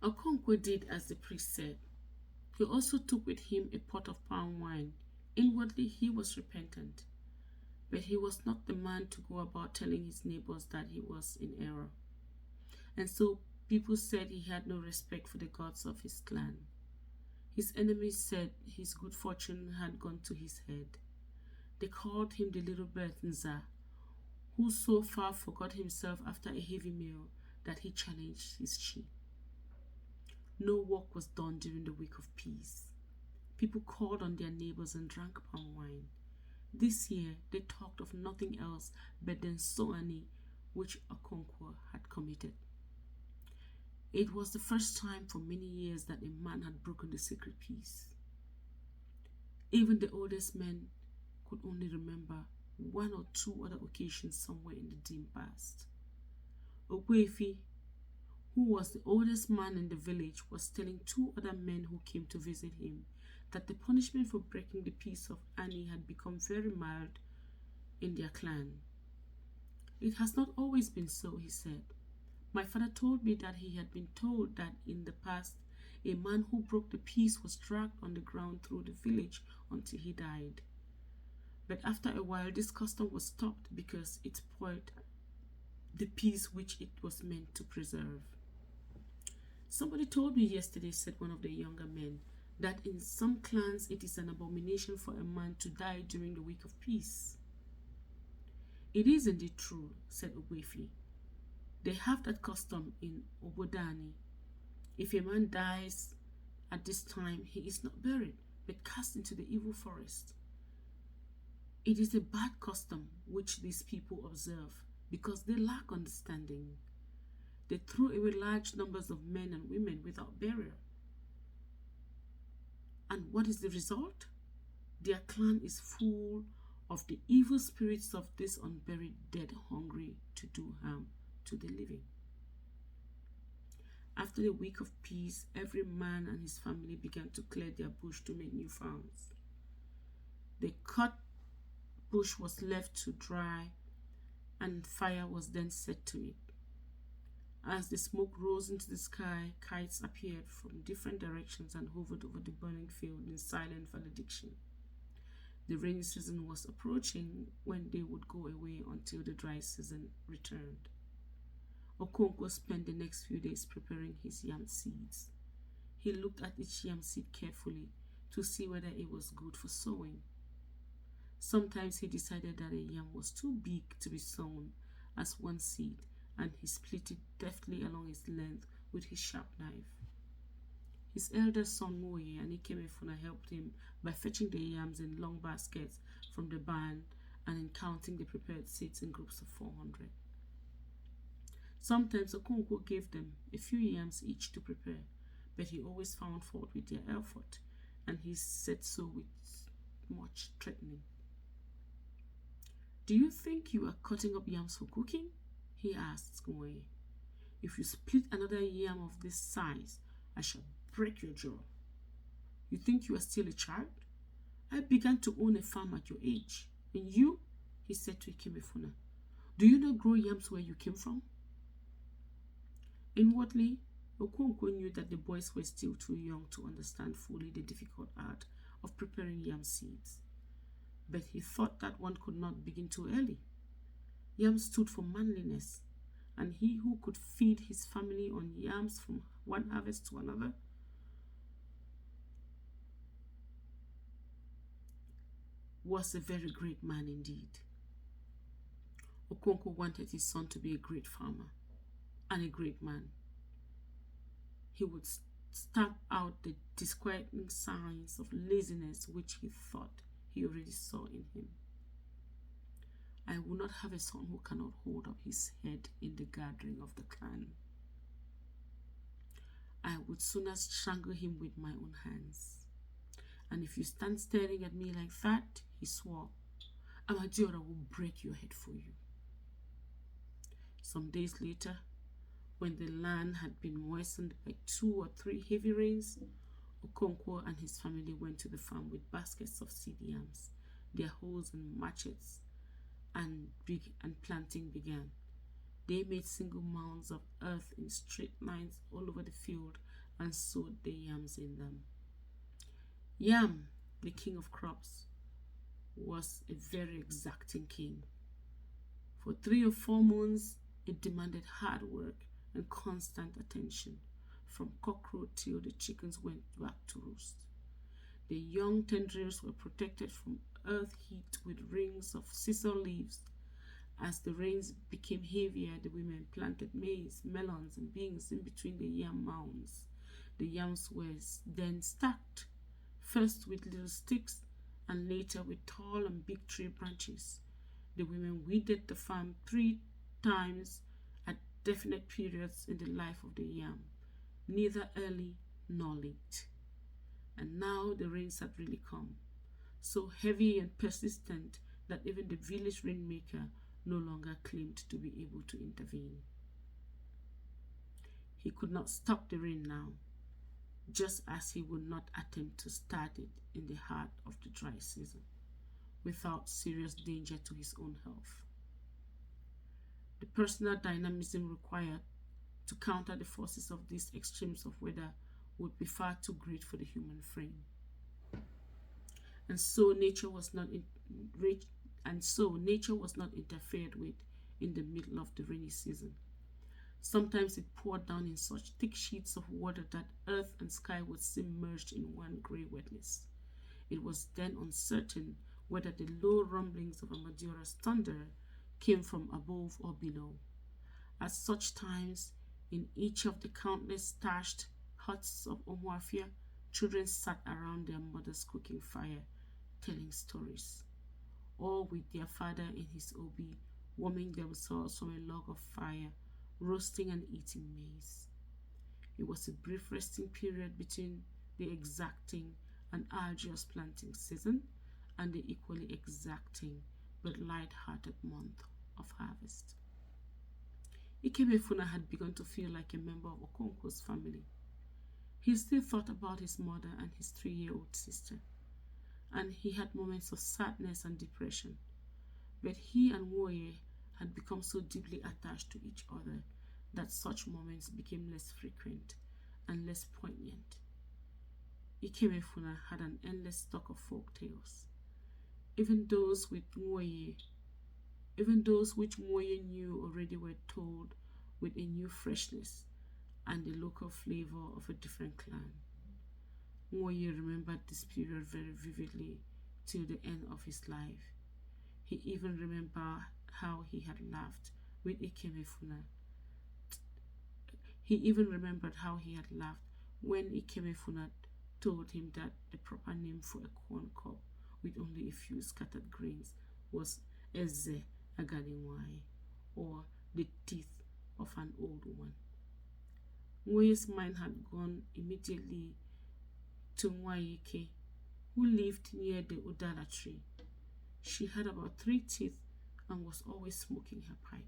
Okonkwo did as the priest said. He also took with him a pot of palm wine. Inwardly, he was repentant, but he was not the man to go about telling his neighbors that he was in error. And so people said he had no respect for the gods of his clan. His enemies said his good fortune had gone to his head. They called him the little Bertinza, who so far forgot himself after a heavy meal that he challenged his chief. No work was done during the week of peace. People called on their neighbors and drank palm wine. This year, they talked of nothing else but the Nsoani which Okonkwo had committed. It was the first time for many years that a man had broken the sacred peace. Even the oldest men could only remember one or two other occasions somewhere in the dim past. Ogwefi, who was the oldest man in the village, was telling two other men who came to visit him that the punishment for breaking the peace of Annie had become very mild in their clan. It has not always been so, he said. My father told me that he had been told that in the past a man who broke the peace was dragged on the ground through the village until he died. But after a while this custom was stopped because it spoiled the peace which it was meant to preserve. Somebody told me yesterday, said one of the younger men, that in some clans it is an abomination for a man to die during the week of peace. It is indeed true, said Ogwefi. They have that custom in Obodani. If a man dies at this time, he is not buried, but cast into the evil forest. It is a bad custom which these people observe because they lack understanding. They throw away large numbers of men and women without burial. And what is the result? Their clan is full of the evil spirits of this unburied dead, hungry to do harm to the living. After the week of peace, every man and his family began to clear their bush to make new farms. The cut bush was left to dry and fire was then set to it. As the smoke rose into the sky, kites appeared from different directions and hovered over the burning field in silent valediction. The rainy season was approaching when they would go away until the dry season returned. Okonkwo spent the next few days preparing his yam seeds. He looked at each yam seed carefully to see whether it was good for sowing. Sometimes he decided that a yam was too big to be sown as one seed, and he split it deftly along its length with his sharp knife. His elder son Moye and Ikemefuna helped him by fetching the yams in long baskets from the barn and in counting the prepared seeds in groups of 400. Sometimes Okonkwo gave them a few yams each to prepare, but he always found fault with their effort, and he said so with much threatening. Do you think you are cutting up yams for cooking? He asked Moye. If you split another yam of this size, I shall break your jaw. You think you are still a child? I began to own a farm at your age. And you, he said to Ikemefuna, do you not grow yams where you came from? Inwardly, Okonkwo knew that the boys were still too young to understand fully the difficult art of preparing yam seeds. But he thought that one could not begin too early. Yam stood for manliness, and he who could feed his family on yams from one harvest to another was a very great man indeed. Okonkwo wanted his son to be a great farmer and a great man. He would stamp out the disquieting signs of laziness which he thought he already saw in him. I will not have a son who cannot hold up his head in the gathering of the clan. I would sooner strangle him with my own hands. And if you stand staring at me like that, he swore, Amadiora will break your head for you. Some days later, when the land had been moistened by 2 or 3 heavy rains, Okonkwo and his family went to the farm with baskets of seed yams, their hoes and machetes, and planting began. They made single mounds of earth in straight lines all over the field and sowed the yams in them. Yam, the king of crops, was a very exacting king. For 3 or 4 months, it demanded hard work and constant attention, from cockcrow till the chickens went back to roost. The young tendrils were protected from earth heat with rings of sisal leaves. As the rains became heavier, the women planted maize, melons, and beans in between the yam mounds. The yams were then stacked, first with little sticks and later with tall and big tree branches. The women weeded the farm 3 times at definite periods in the life of the yam, neither early nor late. And now the rains had really come, so heavy and persistent that even the village rainmaker no longer claimed to be able to intervene. He could not stop the rain now, just as he would not attempt to start it in the heart of the dry season, without serious danger to his own health. The personal dynamism required to counter the forces of these extremes of weather would be far too great for the human frame. And so nature was not interfered with in the middle of the rainy season. Sometimes it poured down in such thick sheets of water that earth and sky would seem merged in one grey wetness. It was then uncertain whether the low rumblings of Amadiora's thunder came from above or below. At such times, in each of the countless thatched huts of Omuafia, children sat around their mother's cooking fire, telling stories, or with their father in his obi, warming themselves from a log of fire, roasting and eating maize. It was a brief resting period between the exacting and arduous planting season and the equally exacting but light-hearted month of harvest. Ikemefuna had begun to feel like a member of Okonkwo's family. He still thought about his mother and his 3-year-old sister, and he had moments of sadness and depression. But he and Woye had become so deeply attached to each other that such moments became less frequent and less poignant. Ikemefuna had an endless stock of folk tales, even those which Woye knew already were told with a new freshness and the local flavor of a different clan. Woye remembered this period very vividly till the end of his life. He even remembered how he had laughed with Ikemefuna. He even remembered how he had laughed when Ikemefuna told him that the proper name for a corn cob with only a few scattered grains was Eze Aganiwai, or the teeth of an old one. Woye's mind had gone immediately to Nwayeke, who lived near the Udala tree. She had about 3 teeth and was always smoking her pipe.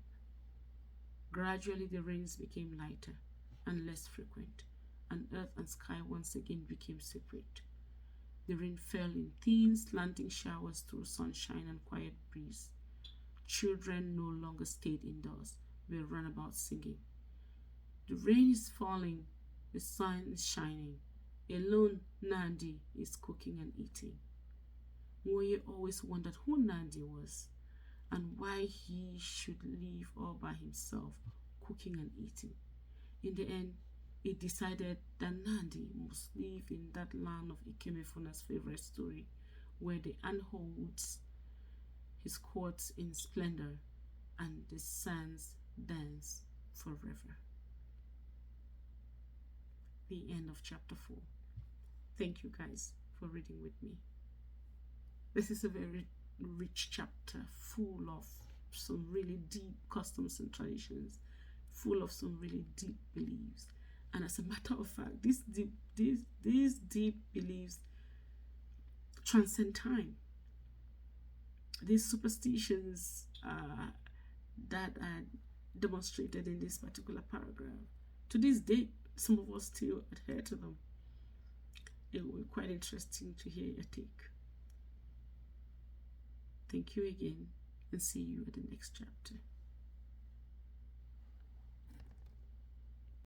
Gradually the rains became lighter and less frequent, and earth and sky once again became separate. The rain fell in thin, slanting showers through sunshine and quiet breeze. Children no longer stayed indoors, but ran about singing. The rain is falling, the sun is shining. Alone, Nandi is cooking and eating. Woye always wondered who Nandi was and why he should live all by himself, cooking and eating. In the end, it decided that Nandi must live in that land of Ikemefuna's favorite story, where the ant holds his courts in splendor and the sands dance forever. The end of chapter 4. Thank you guys for reading with me. This is a very rich chapter, full of some really deep customs and traditions, full of some really deep beliefs. And as a matter of fact, these deep beliefs transcend time. These superstitions that are demonstrated in this particular paragraph, to this day, some of us still adhere to them. It will be quite interesting to hear your take. Thank you again, and see you at the next chapter.